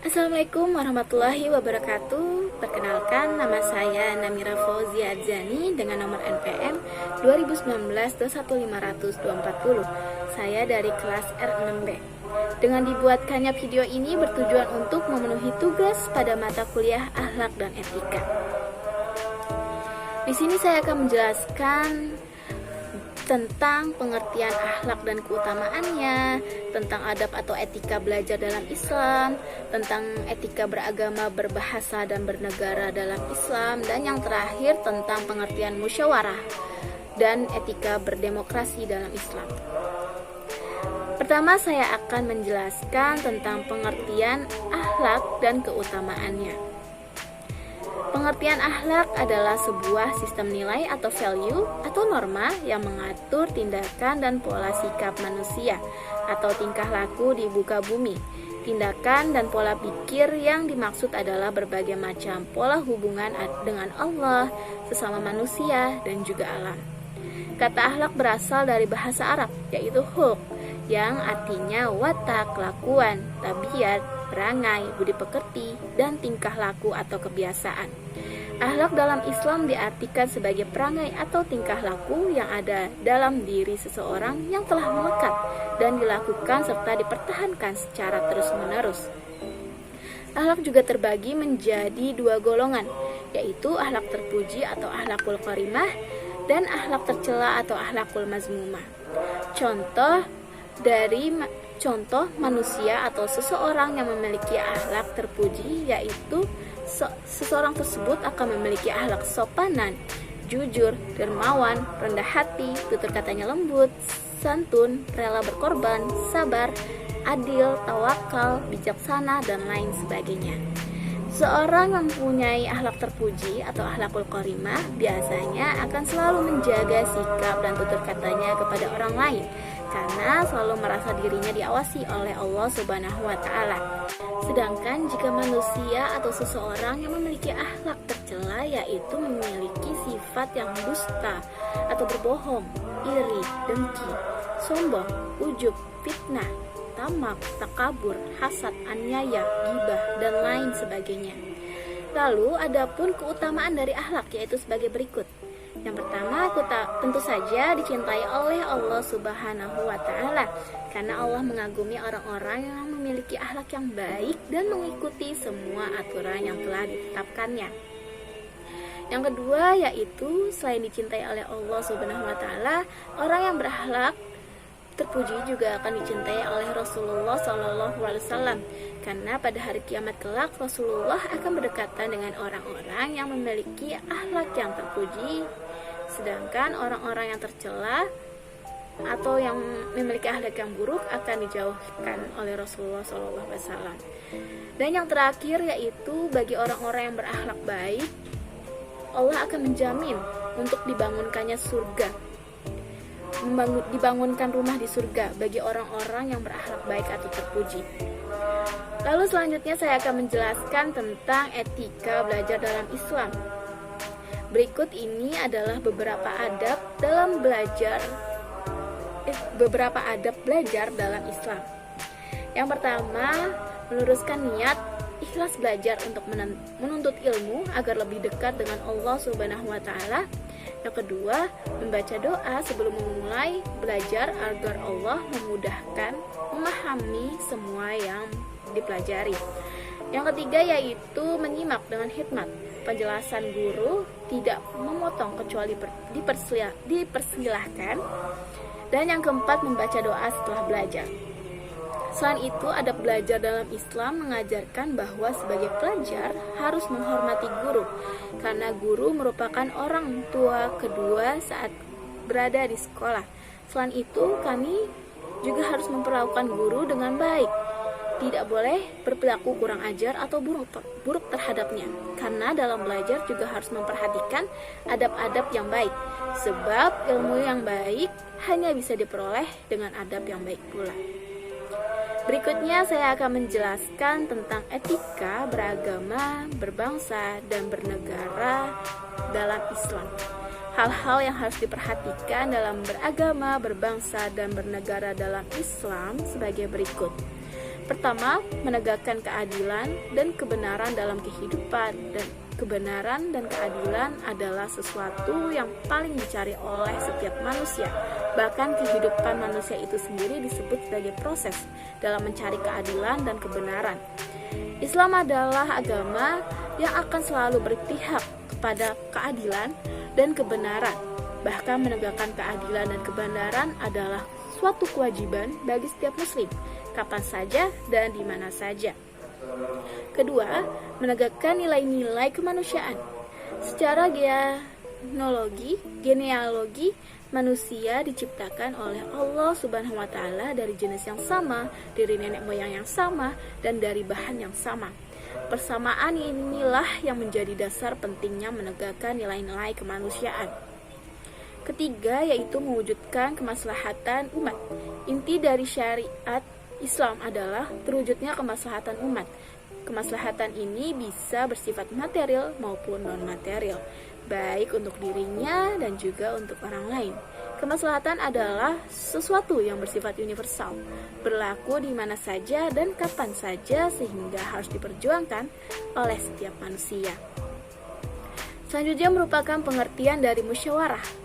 Assalamualaikum warahmatullahi wabarakatuh. Perkenalkan, nama saya Namira Fauzia Adzani dengan nomor NPM 2019-21500-240. Saya dari kelas R6B. Dengan dibuatkannya video ini bertujuan untuk memenuhi tugas pada mata kuliah akhlak dan etika. Di sini saya akan menjelaskan tentang pengertian akhlak dan keutamaannya, tentang adab atau etika belajar dalam Islam, tentang etika beragama, berbahasa, dan bernegara dalam Islam, dan yang terakhir tentang pengertian musyawarah dan etika berdemokrasi dalam Islam. Pertama, saya akan menjelaskan tentang pengertian akhlak dan keutamaannya. Pengertian akhlak adalah sebuah sistem nilai atau value atau norma yang mengatur tindakan dan pola sikap manusia atau tingkah laku di muka bumi. Tindakan dan pola pikir yang dimaksud adalah berbagai macam pola hubungan dengan Allah, sesama manusia, dan juga alam. Kata akhlak berasal dari bahasa Arab, yaitu khulq, yang artinya watak, kelakuan, tabiat, perangai, budi pekerti, dan tingkah laku atau kebiasaan. Akhlak dalam Islam diartikan sebagai perangai atau tingkah laku yang ada dalam diri seseorang yang telah melekat dan dilakukan serta dipertahankan secara terus-menerus. Akhlak juga terbagi menjadi dua golongan, yaitu akhlak terpuji atau akhlakul karimah dan akhlak tercela atau akhlakul mazmumah. Contoh manusia atau seseorang yang memiliki akhlak terpuji yaitu seseorang tersebut akan memiliki akhlak sopanan, jujur, dermawan, rendah hati, tutur katanya lembut, santun, rela berkorban, sabar, adil, tawakal, bijaksana, dan lain sebagainya. Seorang yang mempunyai akhlak terpuji atau akhlakul karimah biasanya akan selalu menjaga sikap dan tutur katanya kepada orang lain karena selalu merasa dirinya diawasi oleh Allah Subhanahu wa Ta'ala. Sedangkan jika manusia atau seseorang yang memiliki akhlak tercela yaitu memiliki sifat yang dusta atau berbohong, iri, dengki, sombong, ujub, fitnah, tamak, takabur, hasad, aniaya, ghibah, dan lain sebagainya. Lalu adapun keutamaan dari akhlak yaitu sebagai berikut. Yang pertama, tentu saja dicintai oleh Allah Subhanahu wa Ta'ala karena Allah mengagumi orang-orang yang memiliki akhlak yang baik dan mengikuti semua aturan yang telah ditetapkannya. Yang kedua yaitu selain dicintai oleh Allah Subhanahu wa Ta'ala, orang yang berakhlak terpuji juga akan dicintai oleh Rasulullah SAW karena pada hari kiamat kelak Rasulullah akan berdekatan dengan orang-orang yang memiliki akhlak yang terpuji, sedangkan orang-orang yang tercela atau yang memiliki akhlak yang buruk akan dijauhkan oleh Rasulullah SAW. Dan yang terakhir yaitu bagi orang-orang yang berakhlak baik, Allah akan menjamin untuk dibangunkannya surga, dibangunkan rumah di surga bagi orang-orang yang berakhlak baik atau terpuji. Lalu selanjutnya saya akan menjelaskan tentang etika belajar dalam Islam. Berikut ini adalah beberapa adab belajar dalam Islam. Yang pertama, meluruskan niat, ikhlas belajar untuk menuntut ilmu agar lebih dekat dengan Allah Subhanahu wa Ta'ala. Yang kedua, membaca doa sebelum memulai belajar agar Allah memudahkan memahami semua yang dipelajari. Yang ketiga yaitu menyimak dengan hikmat. Penjelasan guru tidak memotong kecuali dipersilahkan. Dan yang keempat, membaca doa setelah belajar. Selain itu, adab belajar dalam Islam mengajarkan bahwa sebagai pelajar harus menghormati guru karena guru merupakan orang tua kedua saat berada di sekolah. Selain itu, kami juga harus memperlakukan guru dengan baik. Tidak boleh berperilaku kurang ajar atau buruk terhadapnya karena dalam belajar juga harus memperhatikan adab-adab yang baik sebab ilmu yang baik hanya bisa diperoleh dengan adab yang baik pula. Berikutnya saya akan menjelaskan tentang etika beragama, berbangsa, dan bernegara dalam Islam. Hal-hal yang harus diperhatikan dalam beragama, berbangsa, dan bernegara dalam Islam sebagai berikut. Pertama, menegakkan keadilan dan kebenaran dalam kehidupan, dan kebenaran dan keadilan adalah sesuatu yang paling dicari oleh setiap manusia. Bahkan kehidupan manusia itu sendiri disebut sebagai proses dalam mencari keadilan dan kebenaran. Islam adalah agama yang akan selalu berpihak kepada keadilan dan kebenaran. Bahkan menegakkan keadilan dan kebenaran adalah suatu kewajiban bagi setiap muslim, kapan saja dan di mana saja. Kedua, menegakkan nilai-nilai kemanusiaan. Secara genealogi, manusia diciptakan oleh Allah Subhanahu wa Ta'ala dari jenis yang sama, dari nenek moyang yang sama, dan dari bahan yang sama. Persamaan inilah yang menjadi dasar pentingnya menegakkan nilai-nilai kemanusiaan. Ketiga, yaitu mewujudkan kemaslahatan umat. Inti dari syariat Islam adalah terwujudnya kemaslahatan umat. Kemaslahatan ini bisa bersifat material maupun non-material, baik untuk dirinya dan juga untuk orang lain. Kemaslahatan adalah sesuatu yang bersifat universal, berlaku di mana saja dan kapan saja sehingga harus diperjuangkan oleh setiap manusia. Selanjutnya merupakan pengertian dari musyawarah.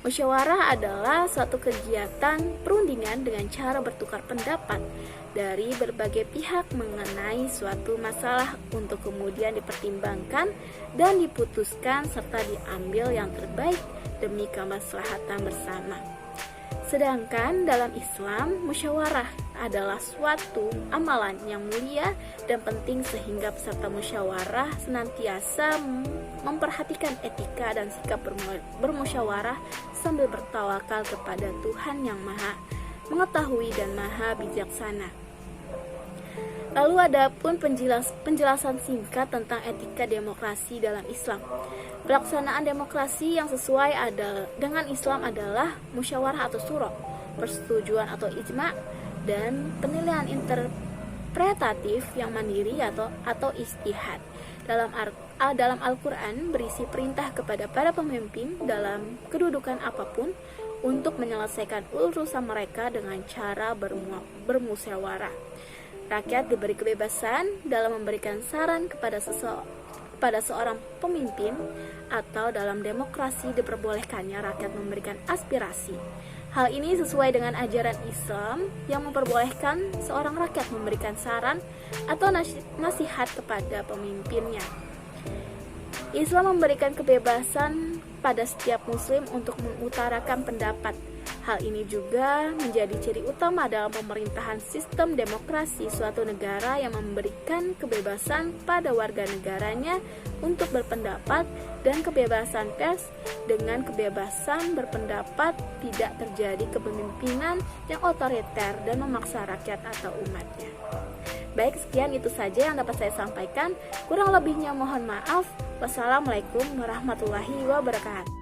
Musyawarah adalah suatu kegiatan perundingan dengan cara bertukar pendapat dari berbagai pihak mengenai suatu masalah untuk kemudian dipertimbangkan dan diputuskan serta diambil yang terbaik demi kemaslahatan bersama. Sedangkan dalam Islam, musyawarah adalah suatu amalan yang mulia dan penting sehingga peserta musyawarah senantiasa memperhatikan etika dan sikap bermusyawarah sambil bertawakal kepada Tuhan yang Maha Mengetahui dan Maha Bijaksana. Lalu ada pun penjelasan singkat tentang etika demokrasi dalam Islam. Pelaksanaan demokrasi yang sesuai dengan Islam adalah musyawarah atau syura, persetujuan atau ijma, dan penilaian interpretatif yang mandiri atau ijtihad. Dalam Al-Quran berisi perintah kepada para pemimpin dalam kedudukan apapun untuk menyelesaikan urusan mereka dengan cara bermusyawarah. Rakyat diberi kebebasan dalam memberikan saran kepada seorang pemimpin, atau dalam demokrasi diperbolehkannya rakyat memberikan aspirasi. Hal ini sesuai dengan ajaran Islam yang memperbolehkan seorang rakyat memberikan saran atau nasihat kepada pemimpinnya. Islam memberikan kebebasan pada setiap muslim untuk mengutarakan pendapat. Hal ini juga menjadi ciri utama dalam pemerintahan sistem demokrasi suatu negara yang memberikan kebebasan pada warga negaranya untuk berpendapat, dan kebebasan pers. Dengan kebebasan berpendapat tidak terjadi kepemimpinan yang otoriter dan memaksa rakyat atau umatnya. Baik, sekian itu saja yang dapat saya sampaikan. Kurang lebihnya mohon maaf. Wassalamualaikum warahmatullahi wabarakatuh.